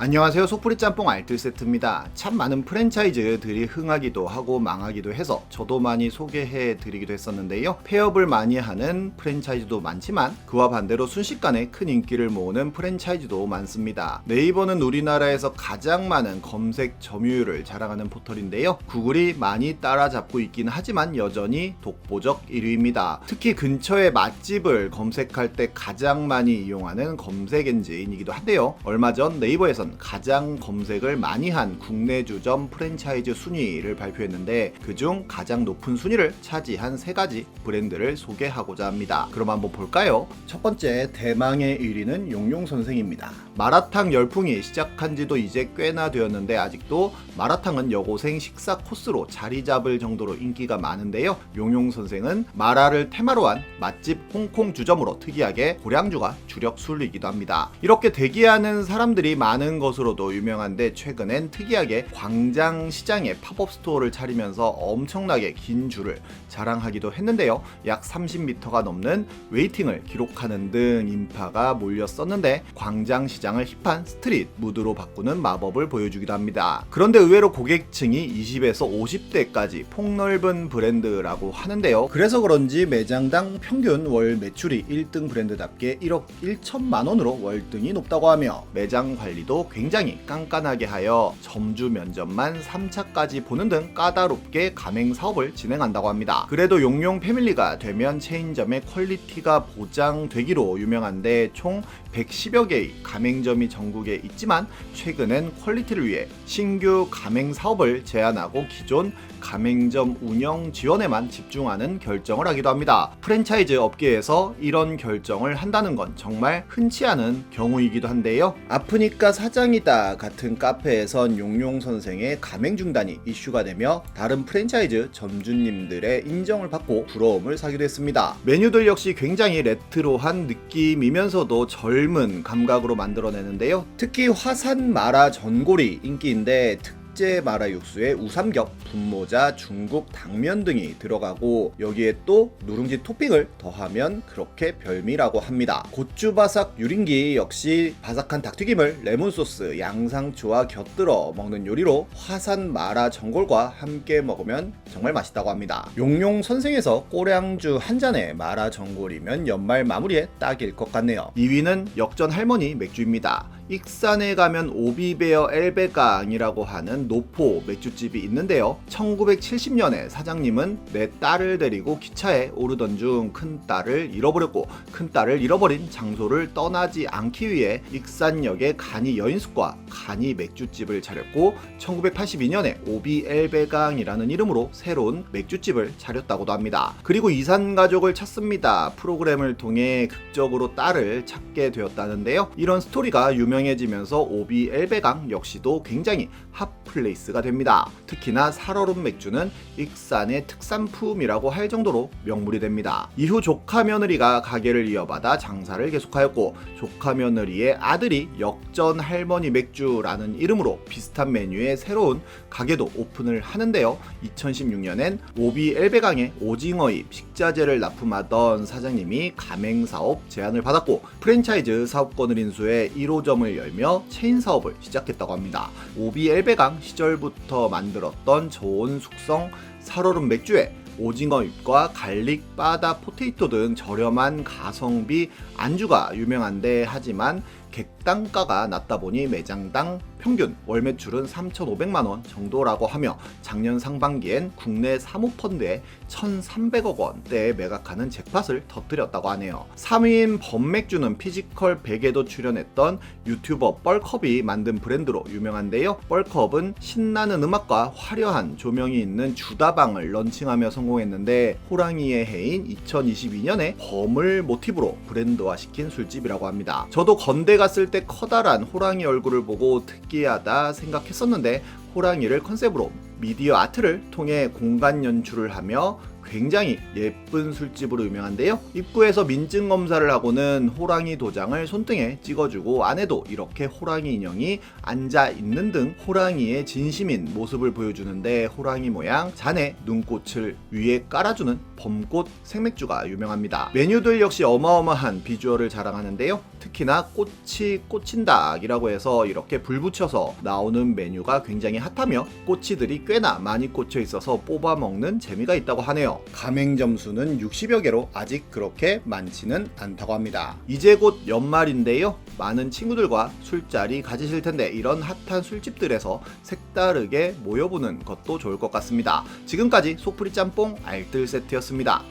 안녕하세요. 속풀이 짬뽕 알뜰 세트입니다. 참 많은 프랜차이즈들이 흥하기도 하고 망하기도 해서 저도 많이 소개해 드리기도 했었는데요. 폐업을 많이 하는 프랜차이즈도 많지만 그와 반대로 순식간에 큰 인기를 모으는 프랜차이즈도 많습니다. 네이버는 우리나라에서 가장 많은 검색 점유율을 자랑하는 포털인데요. 구글이 많이 따라잡고 있긴 하지만 여전히 독보적 1위입니다. 특히 근처의 맛집을 검색할 때 가장 많이 이용하는 검색 엔진이기도 한데요. 얼마 전 네이버에서 가장 검색을 많이 한 국내 주점 프랜차이즈 순위를 발표했는데 그중 가장 높은 순위를 차지한 3가지 브랜드를 소개하고자 합니다. 그럼 한번 볼까요? 첫 번째, 대망의 1위는 용용선생입니다. 마라탕 열풍이 시작한 지도 이제 꽤나 되었는데 아직도 마라탕은 여고생 식사 코스로 자리 잡을 정도로 인기가 많은데요. 용용선생은 마라를 테마로 한 맛집 홍콩 주점으로 특이하게 고량주가 주력 술이기도 합니다. 이렇게 대기하는 사람들이 많은 것으로도 유명한데 최근엔 특이하게 광장시장에 팝업 스토어를 차리면서 엄청나게 긴 줄을 자랑하기도 했는데요. 약 30m가 넘는 웨이팅을 기록하는 등 인파가 몰렸었는데 광장시장을 힙한 스트릿 무드로 바꾸는 마법을 보여주기도 합니다. 그런데 의외로 고객층이 20에서 50대까지 폭넓은 브랜드라고 하는데요. 그래서 그런지 매장당 평균 월 매출이 1등 브랜드답게 1억 1천만 원으로 월등히 높다고 하며 매장 관리도 굉장히 깐깐하게 하여 점주 면접만 3차까지 보는 등 까다롭게 가맹 사업을 진행한다고 합니다. 그래도 용용 패밀리가 되면 체인점의 퀄리티가 보장되기로 유명한데 총 110여 개의 가맹점이 전국에 있지만 최근엔 퀄리티를 위해 신규 가맹 사업을 제한하고 기존 가맹점 운영 지원에만 집중하는 결정을 하기도 합니다. 프랜차이즈 업계에서 이런 결정을 한다는 건 정말 흔치 않은 경우이기도 한데요. 아프니까 사장이다 같은 카페에선 용용 선생의 가맹 중단이 이슈가 되며 다른 프랜차이즈 점주님들의 인정을 받고 부러움을 사기도 했습니다. 메뉴들 역시 굉장히 레트로한 느낌이면서도 젊은 감각으로 만들어내는데요. 특히 화산 마라 전골이 인기인데 특제 마라 육수에 우삼겹, 분모자, 중국 당면 등이 들어가고 여기에 또 누룽지 토핑을 더하면 그렇게 별미라고 합니다. 고추바삭 유린기 역시 바삭한 닭튀김을 레몬소스, 양상추와 곁들여 먹는 요리로 화산 마라 전골과 함께 먹으면 정말 맛있다고 합니다. 용용 선생에서 꼬량주 한 잔에 마라 전골이면 연말 마무리에 딱일 것 같네요. 2위는 역전 할머니 맥주입니다. 익산에 가면 오비베어 엘베강이라고 하는 노포 맥주집이 있는데요. 1970년에 사장님은 내 딸을 데리고 기차에 오르던 중 큰딸을 잃어버렸고 큰딸을 잃어버린 장소를 떠나지 않기 위해 익산역에 간이 여인숙과 간이 맥주집을 차렸고 1982년에 오비 엘베강이라는 이름으로 새로운 맥주집을 차렸다고도 합니다. 그리고 이산가족을 찾습니다 프로그램을 통해 극적으로 딸을 찾게 되었다는데요. 이런 스토리가 유명해지면서 오비 엘베강 역시도 굉장히 핫플레이스가 됩니다. 특히나 살얼음 맥주는 익산의 특산품이라고 할 정도로 명물이 됩니다. 이후 조카 며느리가 가게를 이어받아 장사를 계속하였고 조카 며느리의 아들이 역전 할머니 맥주라는 이름으로 비슷한 메뉴의 새로운 가게도 오픈을 하는데요. 2016년엔 오비 엘베강에 오징어잎 식자재를 납품하던 사장님이 가맹사업 제안을 받았고 프랜차이즈 사업권을 인수해 1호점을 열며 체인 사업을 시작했다고 합니다. 오비 엘베강 시절부터 만들었던 저온 숙성 살얼음 맥주에 오징어잎과 갈릭, 바다, 포테이토 등 저렴한 가성비 안주가 유명한데 하지만 객단가가 낮다 보니 매장당 평균 월 매출은 3,500만원 정도라고 하며 작년 상반기엔 국내 사모펀드에 1,300억 원대에 매각하는 잭팟을 터뜨렸다고 하네요. 3위인 범맥주는 피지컬 100에도 출연했던 유튜버 뻘컵이 만든 브랜드로 유명한데요. 뻘컵은 신나는 음악과 화려한 조명이 있는 주다방을 런칭하며 성공했는데 호랑이의 해인 2022년에 범을 모티브로 브랜드화시킨 술집이라고 합니다. 저도 건대 갔을 때 커다란 호랑이 얼굴을 보고 특이하다 생각했었는데 호랑이를 컨셉으로 미디어 아트를 통해 공간 연출을 하며 굉장히 예쁜 술집으로 유명한데요. 입구에서 민증 검사를 하고는 호랑이 도장을 손등에 찍어주고 안에도 이렇게 호랑이 인형이 앉아 있는 등 호랑이의 진심인 모습을 보여주는데 호랑이 모양 잔에 눈꽃을 위에 깔아주는 범꽃 생맥주가 유명합니다. 메뉴들 역시 어마어마한 비주얼을 자랑하는데요. 특히나 꼬치 꼬친닭이라고 해서 이렇게 불 붙여서 나오는 메뉴가 굉장히 핫하며 꼬치들이 꽤나 많이 꽂혀 있어서 뽑아 먹는 재미가 있다고 하네요. 가맹점 수는 60여 개로 아직 그렇게 많지는 않다고 합니다. 이제 곧 연말인데요. 많은 친구들과 술자리 가지실 텐데 이런 핫한 술집들에서 색다르게 모여보는 것도 좋을 것 같습니다. 지금까지 속풀이 짬뽕 알뜰 세트였습니다.